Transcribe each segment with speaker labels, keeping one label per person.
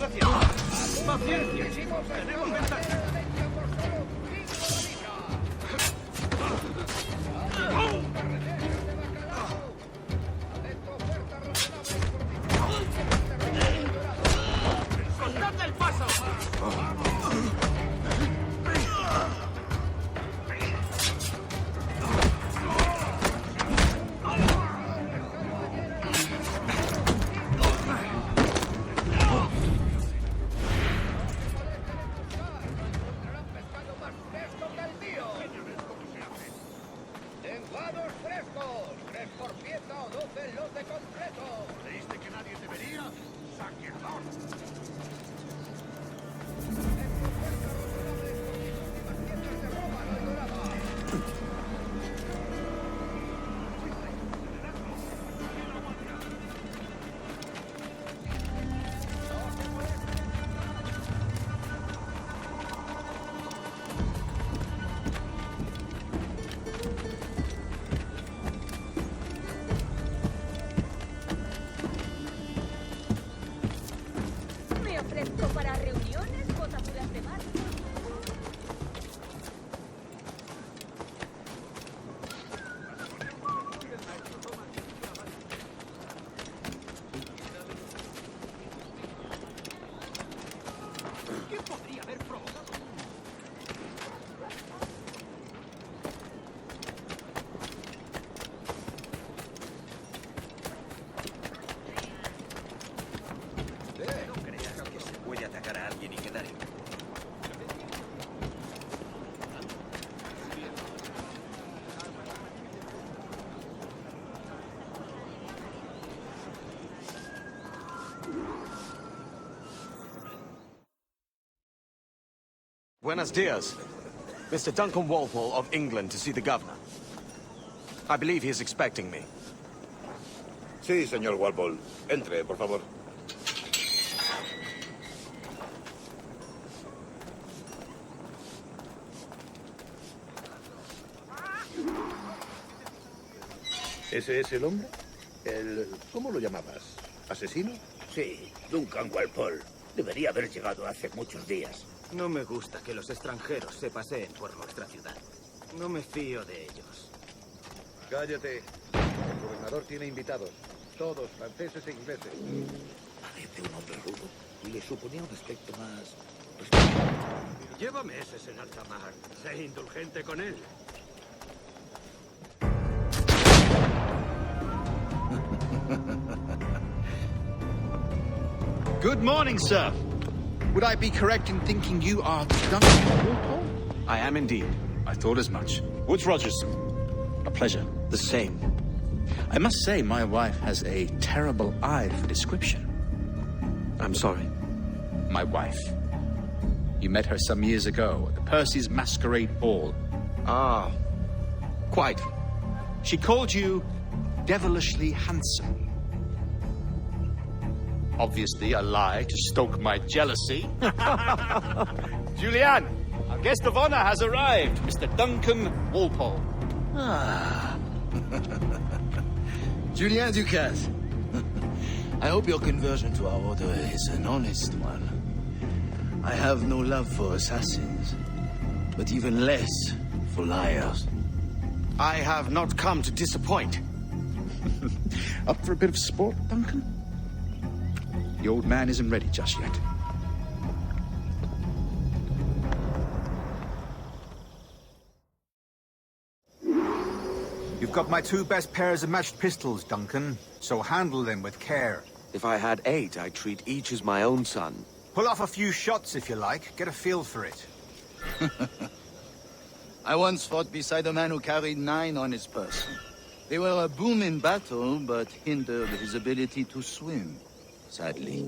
Speaker 1: negociación. Paciencia. Tenemos ventaja. ¡Soltad el paso!
Speaker 2: Para reuniones, botaduras de mar.
Speaker 1: ¿Qué podría haber provocado?
Speaker 3: Puede atacar a alguien y quedar en...
Speaker 4: Buenos dias. Mr. Duncan Walpole of England to see the governor. I believe he is expecting me.
Speaker 5: Sí, señor Walpole. Entre, por favor. ¿Ese es el hombre? ¿Cómo lo llamabas? ¿Asesino?
Speaker 6: Sí, Duncan Walpole. Debería haber llegado hace muchos días.
Speaker 1: No me gusta que los extranjeros se paseen por nuestra ciudad. No me fío de ellos.
Speaker 5: Cállate. El gobernador tiene invitados. Todos franceses e ingleses.
Speaker 6: Parece un hombre rudo y le suponía un aspecto más...
Speaker 1: Lleva meses en alta mar. Sé indulgente con él.
Speaker 7: Good morning, sir. Would I be correct in thinking you are Duncan Walpole?
Speaker 4: I am indeed.
Speaker 7: I thought as much. Woods Rogers. A pleasure.
Speaker 4: The same.
Speaker 7: I must say, my wife has a terrible eye for description.
Speaker 4: I'm sorry.
Speaker 7: My wife. You met her some years ago at the Percy's Masquerade Ball.
Speaker 4: Ah, quite.
Speaker 7: She called you devilishly handsome. Obviously a lie to stoke my jealousy. Julianne, our guest of honor has arrived, Mr. Duncan Walpole.
Speaker 8: Ah. Julien Ducasse. I hope your conversion to our order is an honest one. I have no love for assassins, but even less for liars.
Speaker 4: I have not come to disappoint.
Speaker 7: Up for a bit of sport, Duncan? The old man isn't ready just yet.
Speaker 9: You've got my 2 best pairs of matched pistols, Duncan, so handle them with care.
Speaker 4: If I had 8, I'd treat each as my own son.
Speaker 9: Pull off a few shots if you like, get a feel for it.
Speaker 8: I once fought beside a man who carried 9 on his person. They were a boon in battle, but hindered his ability to swim, sadly.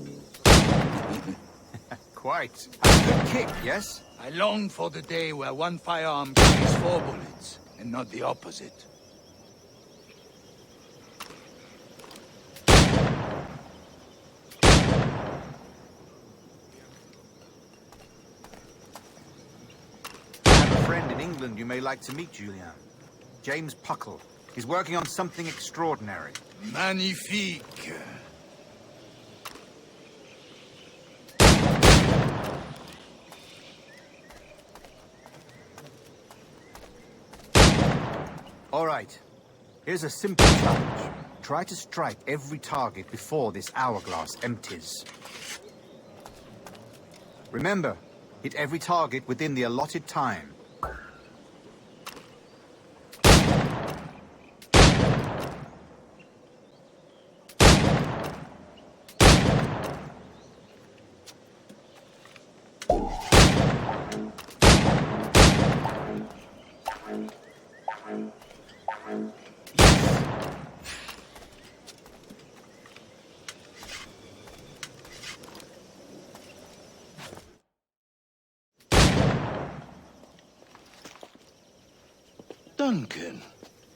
Speaker 9: Quite. A good kick, yes?
Speaker 8: I long for the day where one firearm carries 4 bullets, and not the opposite.
Speaker 9: I have a friend in England you may like to meet, Julian. James Puckle. He's working on something extraordinary.
Speaker 8: Magnifique.
Speaker 9: All right. Here's a simple challenge. Try to strike every target before this hourglass empties. Remember, hit every target within the allotted time.
Speaker 8: Duncan,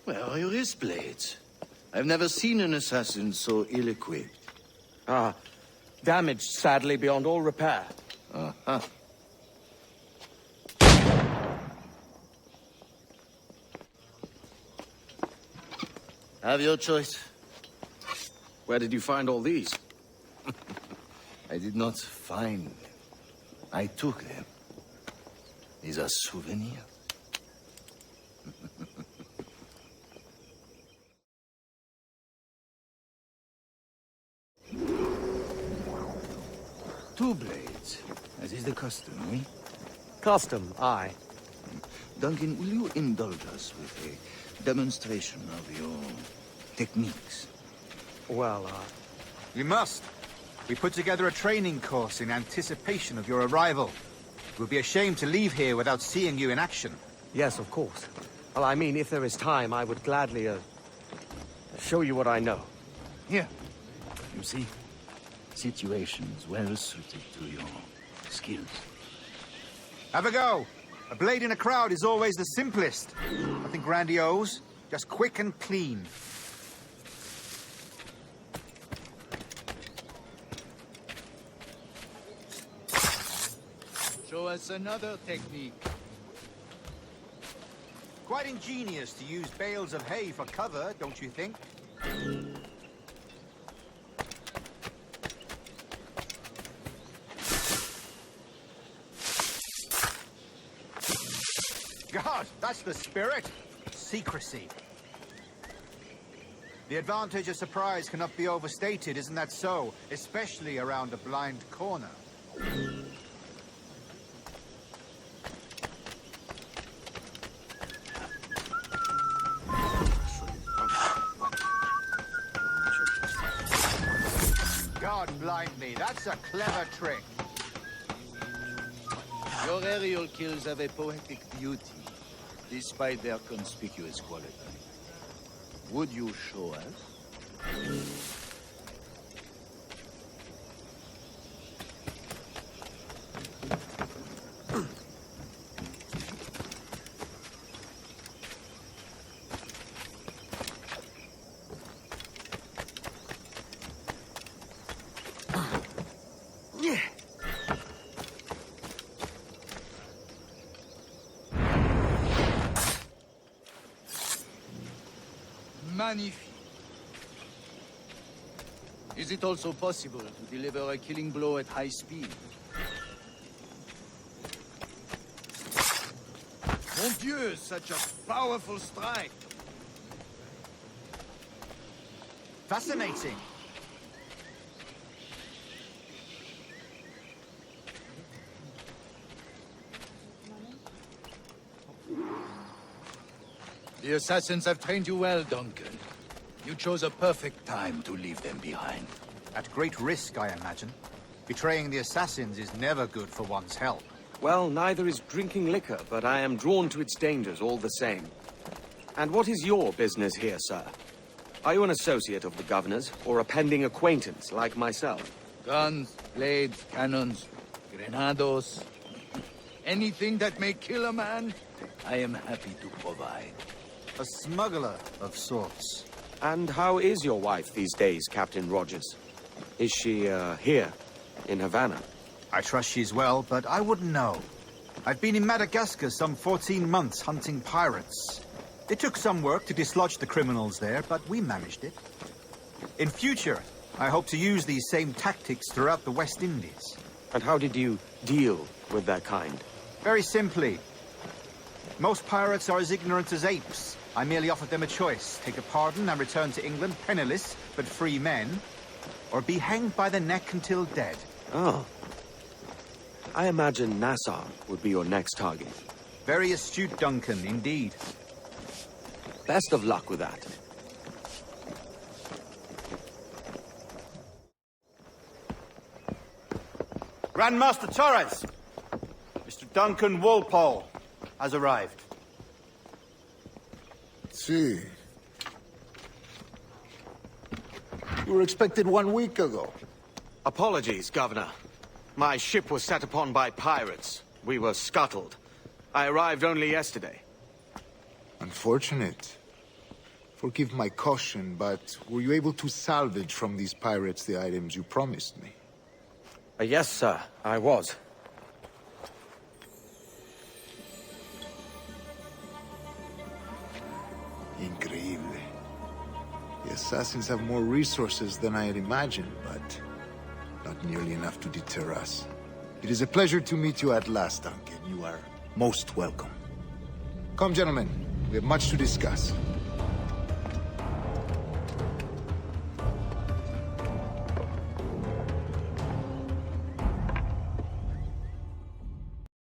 Speaker 8: where are your wrist blades? I've never seen an assassin so ill-equipped.
Speaker 4: Ah, damaged sadly beyond all repair.
Speaker 8: Uh-huh. Have your choice.
Speaker 4: Where did you find all these?
Speaker 8: I did not find them. I took them. These are souvenirs. Two blades, as is the custom, oui?
Speaker 4: Custom, aye.
Speaker 8: Duncan, will you indulge us with a demonstration of your techniques?
Speaker 4: Well,
Speaker 9: You must. We put together a training course in anticipation of your arrival. It would be a shame to leave here without seeing you in action.
Speaker 4: yes, of course. Well, I mean, if there is time, I would gladly, show you what I know.
Speaker 8: Here. You see? Situations well suited to your skills.
Speaker 9: Have a go. A blade in a crowd is always the simplest. Nothing grandiose, just quick and clean.
Speaker 8: Show us another technique.
Speaker 9: Quite ingenious to use bales of hay for cover, don't you think? God, that's the spirit. Secrecy. The advantage of surprise cannot be overstated, isn't that so? Especially around a blind corner. God blind me, that's a clever trick.
Speaker 8: Your aerial kills have a poetic beauty, despite their conspicuous quality. Would you show us? Magnifique. Is it also possible to deliver a killing blow at high speed? Mon Dieu, such a powerful strike!
Speaker 9: Fascinating.
Speaker 8: The assassins have trained you well, Duncan. You chose a perfect time to leave them behind.
Speaker 9: At great risk, I imagine. Betraying the assassins is never good for one's health.
Speaker 4: Well, neither is drinking liquor, but I am drawn to its dangers all the same. And what is your business here, sir? Are you an associate of the governor's, or a pending acquaintance like myself?
Speaker 8: Guns, blades, cannons, grenados. Anything that may kill a man, I am happy to provide.
Speaker 9: A smuggler of sorts.
Speaker 4: And how is your wife these days, Captain Rogers? Is she, here, in Havana?
Speaker 9: I trust she's well, but I wouldn't know. I've been in Madagascar some 14 months hunting pirates. It took some work to dislodge the criminals there, but we managed it. In future, I hope to use these same tactics throughout the West Indies.
Speaker 4: And how did you deal with that kind?
Speaker 9: Very simply. Most pirates are as ignorant as apes. I merely offered them a choice. Take a pardon and return to England penniless, but free men, or be hanged by the neck until dead.
Speaker 4: Oh. I imagine Nassau would be your next target.
Speaker 9: Very astute, Duncan, indeed.
Speaker 4: Best of luck with that.
Speaker 9: Grandmaster Torres! Mr. Duncan Walpole has arrived.
Speaker 10: See. You were expected 1 week ago.
Speaker 4: Apologies, Governor. My ship was set upon by pirates. We were scuttled. I arrived only yesterday.
Speaker 10: Unfortunate. Forgive my caution, but were you able to salvage from these pirates the items you promised me?
Speaker 4: Yes, sir, I was.
Speaker 10: Increíble. The assassins have more resources than I had imagined, but not nearly enough to deter us. It is a pleasure to meet you at last, Duncan. You are most welcome. Come, gentlemen. We have much to discuss.